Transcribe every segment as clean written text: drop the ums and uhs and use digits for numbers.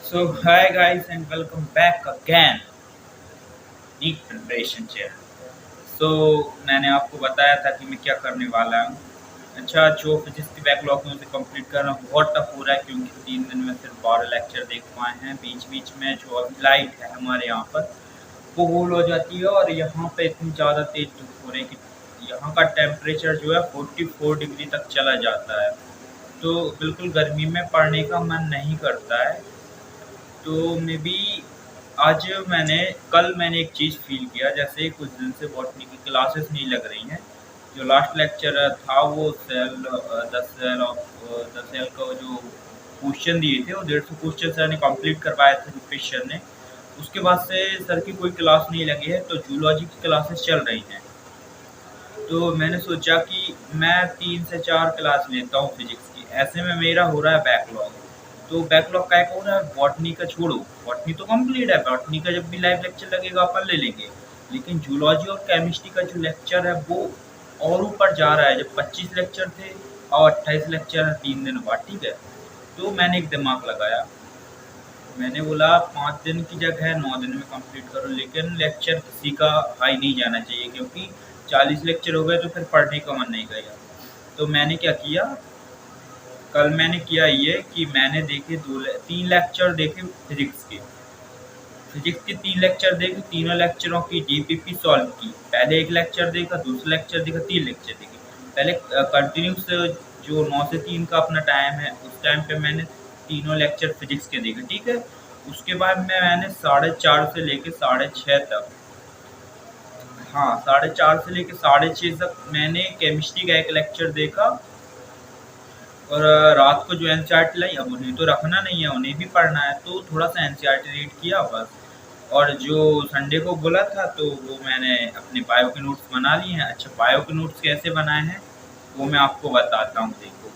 So hi guys and welcome back again NEET preparation channel. So मैंने आपको बताया था कि मैं क्या करने वाला हूँ। अच्छा, जो फिजिक्स की बैकलॉग में उसे कंप्लीट करना बहुत टफ हो रहा है क्योंकि 3 दिन में सिर्फ 12 लेक्चर देख पाए हैं। बीच बीच में जो अभी लाइट है हमारे यहाँ पर वो गोल हो जाती है और यहाँ पे इतनी ज़्यादा तेज धूप हो रही है कि यहाँ का टेम्परेचर जो है 44 डिग्री तक चला जाता है। तो बिल्कुल गर्मी में पढ़ने का मन नहीं करता है। तो मे बी आज मैंने एक चीज़ फ़ील किया, जैसे कुछ दिन से बॉटनी की क्लासेस नहीं लग रही हैं। जो लास्ट लेक्चर था वो द सेल का जो क्वेश्चन दिए थे वो 150 क्वेश्चन सर ने कंप्लीट करवाए थे रुपेश सर ने। उसके बाद से सर की कोई क्लास नहीं लगी है, तो जूलॉजी की क्लासेस चल रही हैं। तो मैंने सोचा कि मैं 3 से 4 क्लास लेता हूँ फिजिक्स की। ऐसे में मेरा हो रहा है बैकलॉग। तो बैकलॉग का एक हो रहा है, बॉटनी का छोड़ो, बॉटनी तो कंप्लीट है, बॉटनी का जब भी लाइव लेक्चर लगेगा अपन ले लेंगे। लेकिन जूलॉजी और केमिस्ट्री का जो लेक्चर है वो और ऊपर जा रहा है। जब 25 लेक्चर थे और 28 लेक्चर है 3 दिन बाद, ठीक है। तो मैंने एक दिमाग लगाया, मैंने बोला 5 दिन की जगह 9 दिन में कंप्लीट करो, लेकिन लेक्चर किसी का हाई नहीं जाना चाहिए क्योंकि 40 लेक्चर हो गए तो फिर पढ़ने का मन नहीं करेगा। तो मैंने क्या किया, कल मैंने किया ये कि मैंने देखे 3 लेक्चर देखे फिजिक्स के। फिजिक्स के 3 लेक्चर देखे, तीनों लेक्चरों की डीपीपी सॉल्व की। पहले एक लेक्चर देखा, दूसरा लेक्चर देखा, 3 लेक्चर देखे। पहले कंटिन्यूस जो 9 से 3 का अपना टाइम है उस टाइम पे मैंने तीनों लेक्चर फिजिक्स के देखे, ठीक है। उसके बाद मैंने 4:30 से लेके 6:30 तक, हाँ 4:30 से लेके 6:30 तक मैंने केमिस्ट्री का एक लेक्चर देखा। और रात को जो एनसीईआरटी लाई, अब उन्हें तो रखना नहीं है, उन्हें भी पढ़ना है, तो थोड़ा सा एनसीईआरटी रीड किया बस। और जो संडे को बोला था तो वो मैंने अपने बायो के नोट्स बना लिए हैं। अच्छा, बायो के नोट्स कैसे बनाए हैं वो मैं आपको बताता हूँ, देखो।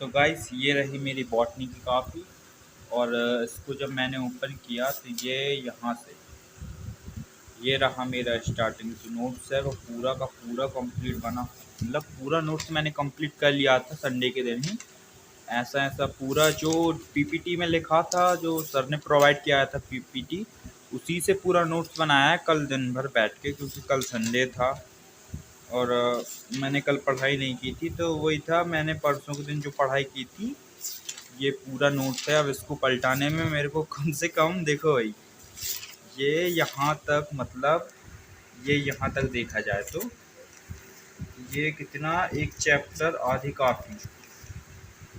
तो गाइस, ये रही मेरी बॉटनी की कॉपी। और इसको जब मैंने ओपन किया तो ये यहाँ से ये रहा मेरा स्टार्टिंग जो नोट्स है वो पूरा का पूरा कंप्लीट बना। मतलब पूरा नोट्स मैंने कंप्लीट कर लिया था संडे के दिन ही। ऐसा ऐसा पूरा जो पीपीटी में लिखा था, जो सर ने प्रोवाइड किया था पीपीटी, उसी से पूरा नोट्स बनाया है कल दिन भर बैठ के, क्योंकि कल संडे था। और मैंने कल पढ़ाई नहीं की थी, तो वही था, मैंने परसों के दिन जो पढ़ाई की थी ये पूरा नोट्स है। अब इसको पलटाने में मेरे को कम से कम, देखो भाई, ये यहाँ तक, मतलब ये यहाँ तक देखा जाए तो ये कितना, एक चैप्टर आधी काफ़ी,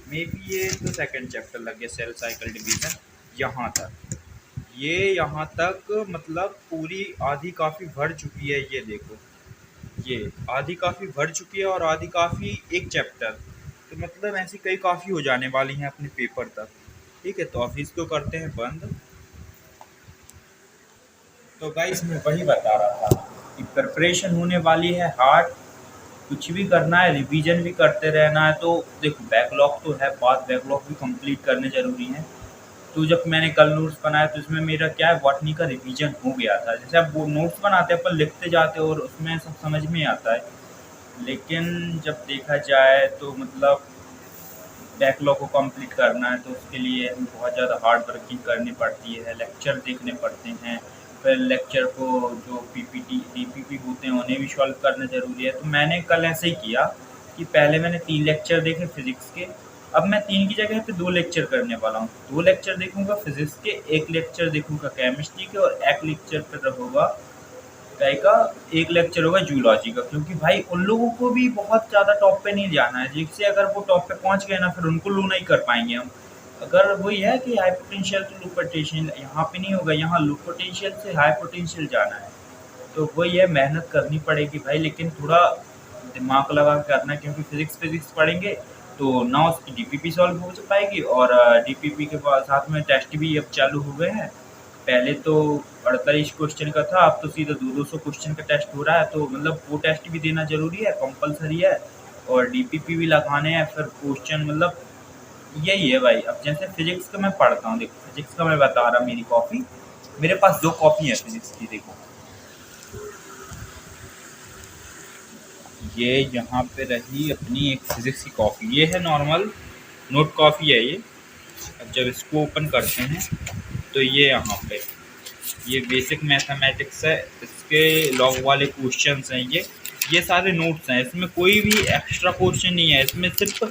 मे बी ये तो सेकंड चैप्टर लग गया, सेल साइकिल डिवीजन। यहाँ तक, ये यहाँ तक मतलब पूरी आधी काफ़ी भर चुकी है। ये देखो, ये आधी काफ़ी भर चुकी है और आधी काफ़ी एक चैप्टर। तो मतलब ऐसी कई काफ़ी हो जाने वाली हैं अपने पेपर तक, ठीक है। तो अभी इसको करते हैं बंद। तो गाइस, मैं वही बता रहा था कि प्रिपरेशन होने वाली है हार्ड। कुछ भी करना है, रिवीजन भी करते रहना है। तो देखो, बैकलॉग तो है, बात बैकलॉग भी कंप्लीट करने ज़रूरी है। तो जब मैंने कल नोट्स बनाया तो इसमें मेरा क्या है, बॉटनी का रिवीजन हो गया था। जैसे आप वो नोट्स बनाते हैं, अपन लिखते जाते हैं और उसमें सब समझ में आता है। लेकिन जब देखा जाए तो मतलब बैकलॉग को कंप्लीट करना है तो उसके लिए हमें बहुत ज़्यादा हार्ड वर्किंग करनी पड़ती है, लेक्चर देखने पड़ते हैं। फिर लेक्चर को जो पीपीटी डीपीपी होते हैं उन्हें भी सॉल्व करना ज़रूरी है। तो मैंने कल ऐसे ही किया कि पहले मैंने 3 लेक्चर देखे फिजिक्स के। अब मैं 3 की जगह पे 2 लेक्चर करने वाला हूँ। 2 लेक्चर देखूंगा फिजिक्स के, 1 लेक्चर देखूंगा केमिस्ट्री के, और 1 लेक्चर फिर होगा काय का, 1 लेक्चर होगा जूलॉजी का। क्योंकि भाई उन लोगों को भी बहुत ज़्यादा टॉप पे नहीं जाना है, जिससे अगर वो टॉप पे पहुँच गए ना फिर उनको लो नहीं कर पाएंगे हम। अगर वही है कि हाई पोटेंशियल तो लो पोटेंशियल यहाँ पे नहीं होगा, यहाँ लो पोटेंशियल से हाई पोटेंशियल जाना है। तो वही है, मेहनत करनी पड़ेगी भाई, लेकिन थोड़ा दिमाग लगा के करना है, क्योंकि फिजिक्स फिजिक्स पढ़ेंगे तो ना उसकी डीपीपी सॉल्व हो पाएगी, और डीपीपी के साथ में टेस्ट भी अब चालू हो गए हैं। पहले तो 48 क्वेश्चन का था, अब तो सीधा 200 क्वेश्चन का टेस्ट हो रहा है। तो मतलब वो टेस्ट भी देना ज़रूरी है, कंपलसरी है। और डीपीपी भी लगाने हैं, फिर क्वेश्चन, मतलब यही है भाई। अब जैसे फिजिक्स का मैं पढ़ता हूँ, देखो फिजिक्स का मैं बता रहा, मेरी कॉपी, मेरे पास 2 कॉपी है फिजिक्स की, देखो। ये यहाँ पे रही अपनी एक फिजिक्स की कॉपी, ये है नॉर्मल नोट कॉफ़ी है ये। अब जब इसको ओपन करते हैं तो ये यहाँ पे ये बेसिक मैथमेटिक्स है, इसके लॉग वाले क्वेश्चंस हैं ये सारे नोट्स हैं। इसमें कोई भी एक्स्ट्रा क्वेश्चन नहीं है, इसमें सिर्फ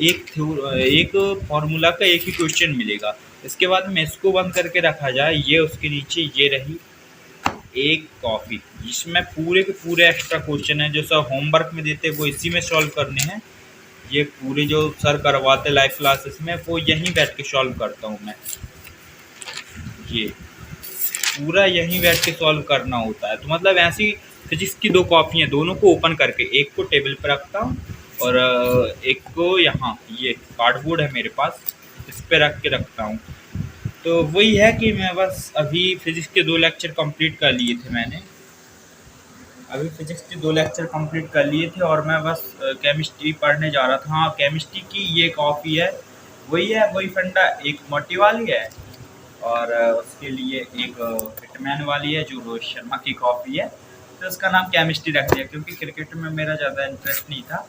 एक फार्मूला का एक ही क्वेश्चन मिलेगा। इसके बाद में इसको बंद करके रखा जाए, ये उसके नीचे ये रही एक कॉपी जिसमें पूरे के पूरे एक्स्ट्रा क्वेश्चन हैं जो सर होमवर्क में देते हैं वो इसी में सॉल्व करने हैं। ये पूरे जो सर करवाते लाइव क्लासेस में वो यहीं बैठ के सॉल्व करता हूँ मैं। ये पूरा यहीं बैठ के सॉल्व करना होता है। तो मतलब ऐसी फिजिक्स की दो कॉपी हैं, दोनों को ओपन करके एक को टेबल पर रखता हूँ और एक को यहाँ ये कार्डबोर्ड है मेरे पास, इस पे रख के रखता हूँ। तो वही है कि मैं बस अभी फिजिक्स के 2 लेक्चर कंप्लीट कर लिए थे मैंने। अभी फिजिक्स के 2 लेक्चर कंप्लीट कर लिए थे और मैं बस केमिस्ट्री पढ़ने जा रहा था। हाँ, केमिस्ट्री की ये कॉपी है, वही फंडा एक मोटी वाली है और उसके लिए एक हिटमैन वाली है जो रोहित शर्मा की कॉपी है। तो उसका नाम केमिस्ट्री रख दिया क्योंकि क्रिकेट में मेरा ज़्यादा इंटरेस्ट नहीं था।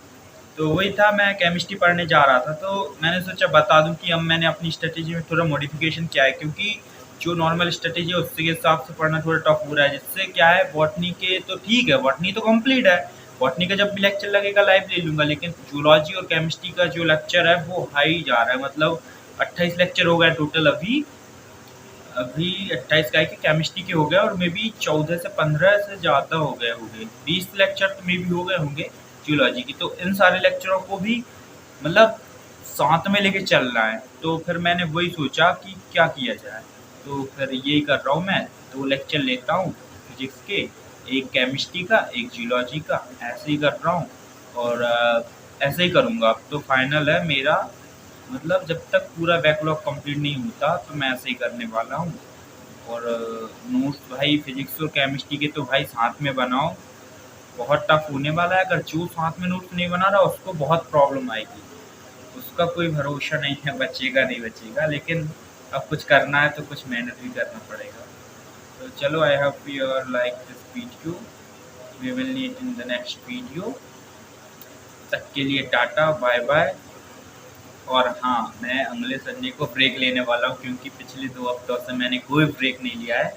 तो वही था, मैं केमिस्ट्री पढ़ने जा रहा था तो मैंने सोचा बता दूं कि अब मैंने अपनी स्ट्रेटेजी में थोड़ा मॉडिफिकेशन किया है, क्योंकि जो नॉर्मल स्ट्रेटेजी है उसके हिसाब से पढ़ना थोड़ा टफ हो रहा है। जिससे क्या है, बॉटनी के तो ठीक है, बॉटनी तो कंप्लीट है, बॉटनी का जब भी लेक्चर लगेगा लाइव ले लूँगा, लेकिन जूलॉजी और केमिस्ट्री का जो लेक्चर है वो हाई जा रहा है। मतलब 28 लेक्चर हो गए टोटल अभी अभी 28 का है कि केमिस्ट्री के हो गए और मे बी 14 से 15 से ज़्यादा हो गए होंगे, 20 लेक्चर तो मे बी हो गए होंगे जियोलॉजी की। तो इन सारे लेक्चरों को भी मतलब साथ में लेके चलना है। तो फिर मैंने वही सोचा कि क्या किया जाए, तो फिर यही कर रहा हूँ मैं। 2 लेक्चर लेता हूँ फिजिक्स के, एक केमिस्ट्री का एक जियोलॉजी का, ऐसे ही कर रहा हूँ और ऐसे ही करूँगा। अब तो फाइनल है मेरा, मतलब जब तक पूरा बैकलॉग कंप्लीट नहीं होता तो मैं ऐसे ही करने वाला हूँ। और नोट्स भाई फिजिक्स और केमिस्ट्री के तो भाई साथ में बनाओ, बहुत टफ होने वाला है। अगर जो साथ में नोट्स नहीं बना रहा उसको बहुत प्रॉब्लम आएगी, उसका कोई भरोसा नहीं है, बचेगा नहीं बचेगा। लेकिन अब कुछ करना है तो कुछ मेहनत भी करना पड़ेगा। तो चलो, I hope you are like this video, we will meet in the next video. तक के लिए टाटा बाय बाय। और हाँ, मैं अगले संडे को ब्रेक लेने वाला हूँ क्योंकि पिछले 2 हफ्तों से मैंने कोई ब्रेक नहीं लिया है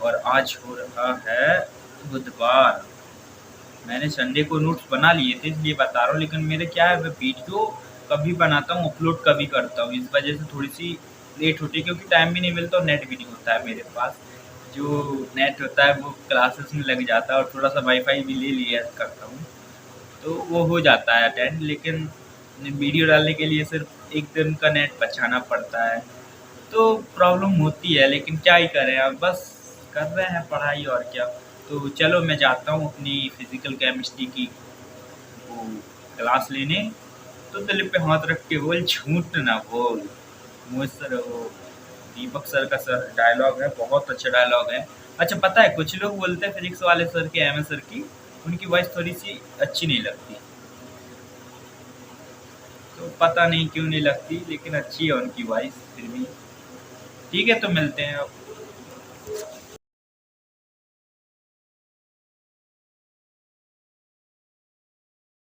और आज हो रहा है बुधवार। मैंने संडे को नोट्स बना लिए थे इसलिए बता रहा हूँ, लेकिन मेरे क्या है, मैं वीडियो कभी बनाता हूँ अपलोड कभी करता हूँ, इस वजह से थोड़ी सी लेट होती है क्योंकि टाइम भी नहीं मिलता और नेट भी नहीं होता है मेरे पास। जो नेट होता है वो क्लासेस में लग जाता है और थोड़ा सा वाईफाई भी ले लिया करता हूँ तो वो हो जाता है अटेंड। लेकिन वीडियो डालने के लिए सिर्फ एक दिन का नेट बचाना पड़ता है तो प्रॉब्लम होती है, लेकिन क्या ही करें, अब बस कर रहे हैं पढ़ाई और क्या। तो चलो मैं जाता हूँ अपनी फिजिकल केमिस्ट्री की वो क्लास लेने। तो दिल पे हाथ रख के बोल, झूठ ना बोल। मुझ सर वो दीपक सर का सर डायलॉग है, बहुत अच्छा डायलॉग है। अच्छा पता है, कुछ लोग बोलते हैं फिजिक्स वाले सर की, एम एस सर की, उनकी वॉइस थोड़ी सी अच्छी नहीं लगती। तो पता नहीं क्यों नहीं लगती, लेकिन अच्छी है उनकी वॉइस फिर भी। ठीक है, तो मिलते हैं अब।